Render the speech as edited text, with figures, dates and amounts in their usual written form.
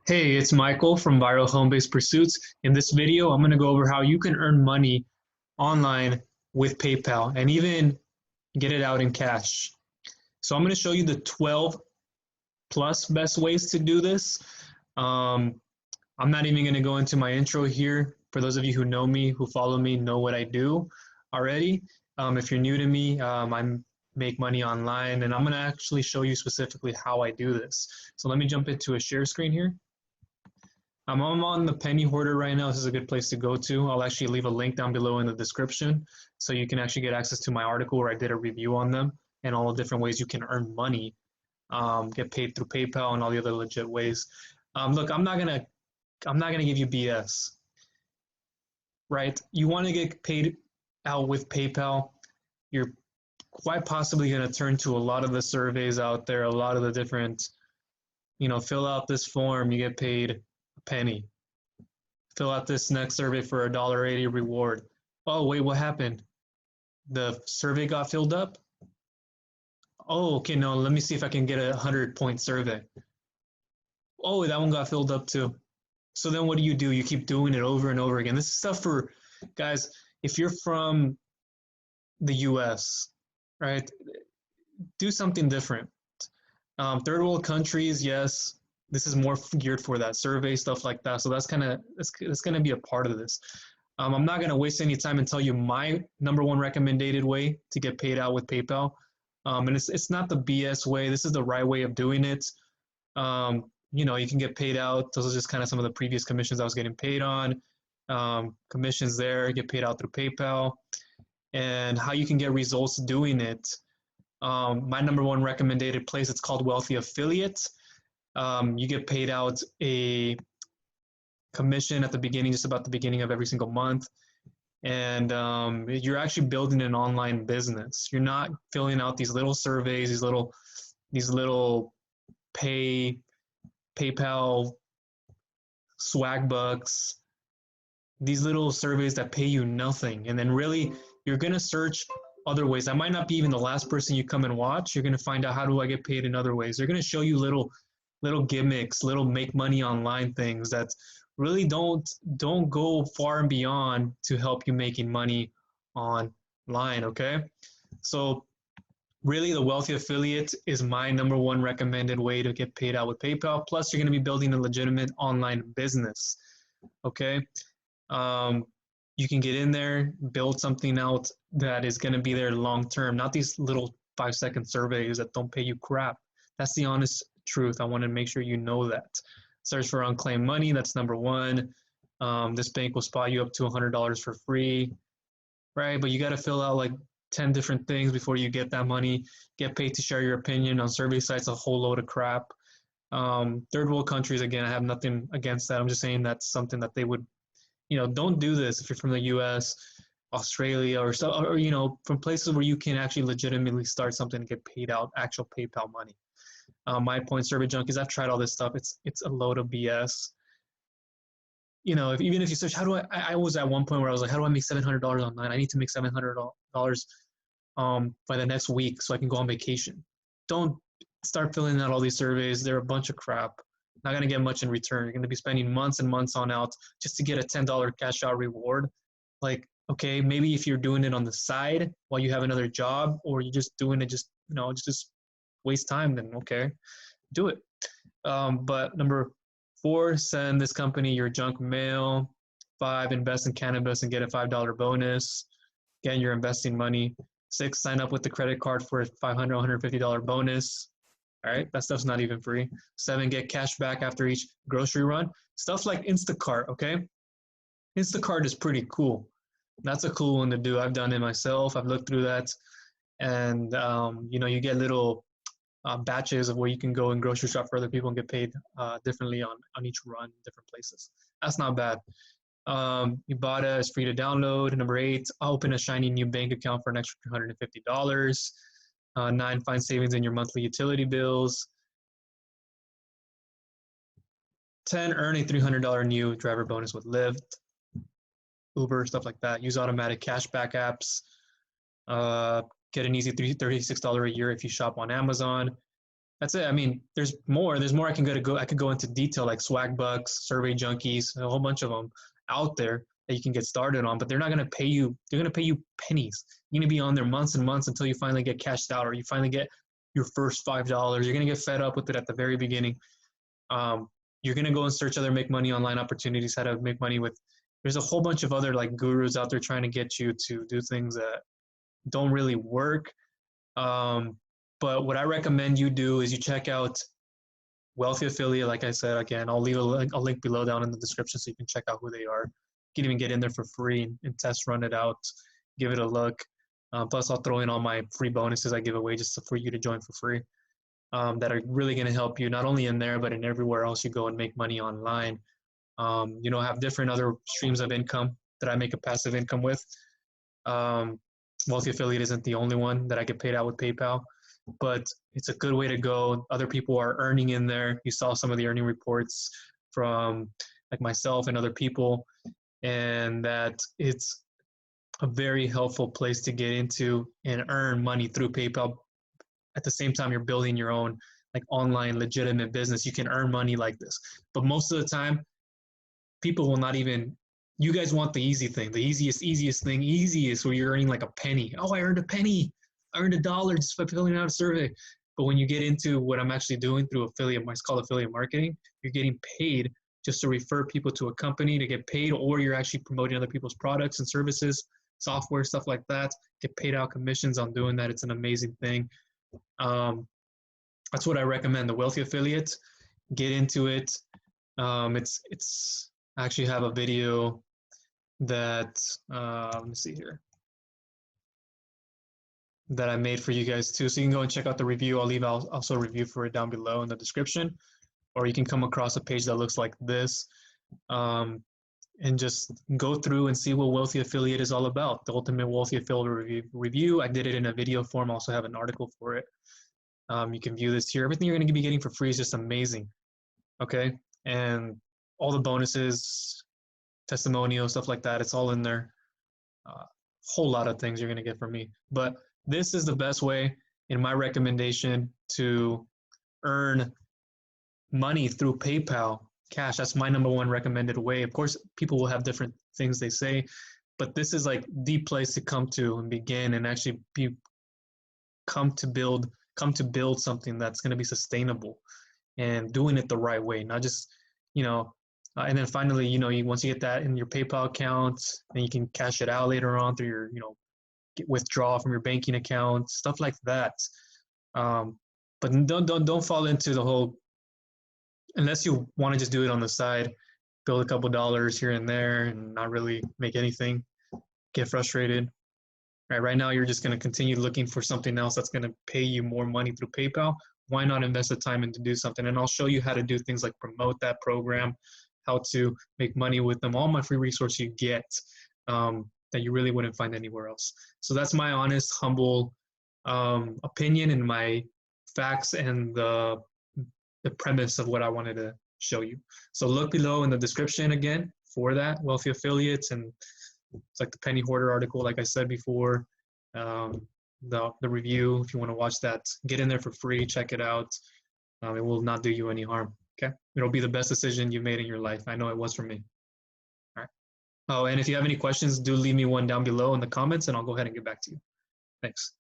Hey, it's Michael from Viral Home-Based Pursuits. In this video, I'm going to go over how you can earn money online with PayPal and even get it out in cash. So I'm going to show you the 12 plus best ways to do this. Um, I'm not even going to go into my intro here. For those of you who know me, who follow me, know what I do already. If you're new to me, I make money online, and I'm going to actually show you specifically how I do this. So let me jump into a share screen here. I'm on the Penny Hoarder right now. This is a good place to go to. I'll actually leave a link down below in the description so you can actually get access to my article where I did a review on them and all the different ways you can earn money, get paid through PayPal and all the other legit ways. Look, I'm not gonna give you BS, right? You want to get paid out with PayPal. You're quite possibly going to turn to a lot of the surveys out there, a lot of the different, fill out this form, you get paid a penny. Fill out this next survey for a $1.80 reward. Oh, wait, what happened? The survey got filled up? Oh, okay, no, let me see if I can get a 100-point survey. Oh, that one got filled up too. So then what do? You keep doing it over and over again. This is stuff for, guys, if you're from the US, right? Do something different. Third world countries, yes, this is more geared for that survey stuff like that. So that's going to be a part of this. I'm not going to waste any time and tell you my number one recommended way to get paid out with PayPal. And it's not the BS way. This is the right way of doing it. You can get paid out. Those are just kind of some of the previous commissions I was getting paid on. Commissions there, get paid out through PayPal. And how you can get results doing it. My number one recommended place, it's called Wealthy Affiliate. You get paid out a commission at the beginning, just about the beginning of every single month. And you're actually building an online business. You're not filling out these little surveys, these little PayPal swag bucks, these little surveys that pay you nothing. And then really, you're going to search other ways. That might not be even the last person you come and watch. You're going to find out, how do I get paid in other ways? They're going to show you little gimmicks, little make money online things that really don't go far and beyond to help you making money online. Okay, so really, the Wealthy Affiliate is my number one recommended way to get paid out with PayPal. Plus, you're going to be building a legitimate online business. Okay, you can get in there, build something out that is going to be there long term, not these little 5-second surveys that don't pay you crap. That's the honest truth. I want to make sure you know that. Search for unclaimed money. That's number one. This bank will spot you up to $100 for free, right? But you got to fill out like 10 different things before you get that money. Get paid to share your opinion on survey sites, a whole load of crap. Third world countries, again, I have nothing against that. I'm just saying that's something that they would, don't do this if you're from the US, Australia, or from places where you can actually legitimately start something and get paid out actual PayPal money. My point, survey junkies, I've tried all this stuff. It's a load of BS. Even if you search, how do I was at one point where I was like, how do I make $700 online? I need to make $700 by the next week so I can go on vacation. Don't start filling out all these surveys. They're a bunch of crap. Not going to get much in return. You're going to be spending months and months on out just to get a $10 cash out reward. Like, okay, maybe if you're doing it on the side while you have another job, or you're just doing it just waste time, then okay, do it. But number 4, send this company your junk mail. 5, invest in cannabis and get a $5 bonus. Again, you're investing money. 6, sign up with the credit card for a $500, $150 bonus. All right, that stuff's not even free. 7, get cash back after each grocery run. Stuff like Instacart, okay? Instacart is pretty cool. That's a cool one to do. I've done it myself. I've looked through that. And, you get little batches of where you can go and grocery shop for other people and get paid differently on each run, different places. That's not bad. Ibotta is free to download. Number 8, open a shiny new bank account for an extra $250. 9, find savings in your monthly utility bills. 10, earn a $300 new driver bonus with Lyft, Uber, stuff like that. Use automatic cashback apps. Get an easy $36 a year if you shop on Amazon. That's it. I mean, there's more. There's more I could go into detail, like Swag Bucks, Survey Junkies, a whole bunch of them out there that you can get started on. But they're not going to pay you. They're going to pay you pennies. You're going to be on there months and months until you finally get cashed out, or you finally get your first $5. You're going to get fed up with it at the very beginning. You're going to go and search other make money online opportunities, how to make money with. There's a whole bunch of other like gurus out there trying to get you to do things that don't really work. But what I recommend you do is you check out Wealthy Affiliate. Like I said, again, I'll leave a link below down in the description so you can check out who they are. You can even get in there for free and test run it out, give it a look. Plus, I'll throw in all my free bonuses I give away just for you to join for free that are really going to help you not only in there, but in everywhere else you go and make money online. You know, have different other streams of income that I make a passive income with. Wealthy Affiliate isn't the only one that I get paid out with PayPal, but it's a good way to go. Other people are earning in there. You saw some of the earning reports from like myself and other people, and that it's a very helpful place to get into and earn money through PayPal. At the same time, you're building your own like online legitimate business. You can earn money like this, but most of the time, people will not even. You guys want the easy thing, the easiest thing, where you're earning like a penny. Oh, I earned a penny. I earned $1 just by filling out a survey. But when you get into what I'm actually doing through affiliate, it's called affiliate marketing, you're getting paid just to refer people to a company to get paid, or you're actually promoting other people's products and services, software, stuff like that, get paid out commissions on doing that. It's an amazing thing. That's what I recommend, the Wealthy Affiliate. Get into it. It's I actually have a video that, let me see here, that I made for you guys too. So you can go and check out the review. I'll leave also a review for it down below in the description, or you can come across a page that looks like this and just go through and see what Wealthy Affiliate is all about. The Ultimate Wealthy Affiliate Review. I did it in a video form. I also have an article for it. You can view this here. Everything you're going to be getting for free is just amazing. Okay. And all the bonuses, testimonials, stuff like that, it's all in there. Whole lot of things you're going to get from me. But this is the best way, in my recommendation, to earn money through PayPal cash. That's my number one recommended way. Of course, people will have different things they say, but this is like the place to come to and begin and actually come to build something that's going to be sustainable and doing it the right way, not just, you know, and then finally, you know, once you get that in your PayPal account, then you can cash it out later on through your, you know, withdraw from your banking account, stuff like that. But don't fall into the whole, unless you want to just do it on the side, build a couple dollars here and there and not really make anything, get frustrated. Right now, you're just going to continue looking for something else that's going to pay you more money through PayPal. Why not invest the time in to do something? And I'll show you how to do things like promote that program, how to make money with them, all my free resources you get that you really wouldn't find anywhere else. So that's my honest, humble opinion and my facts and the premise of what I wanted to show you. So look below in the description again for that, Wealthy Affiliates, and it's like the Penny Hoarder article, like I said before, the review. If you want to watch that, get in there for free, check it out. It will not do you any harm, okay? It'll be the best decision you've made in your life. I know it was for me. All right. Oh, and if you have any questions, do leave me one down below in the comments, and I'll go ahead and get back to you. Thanks.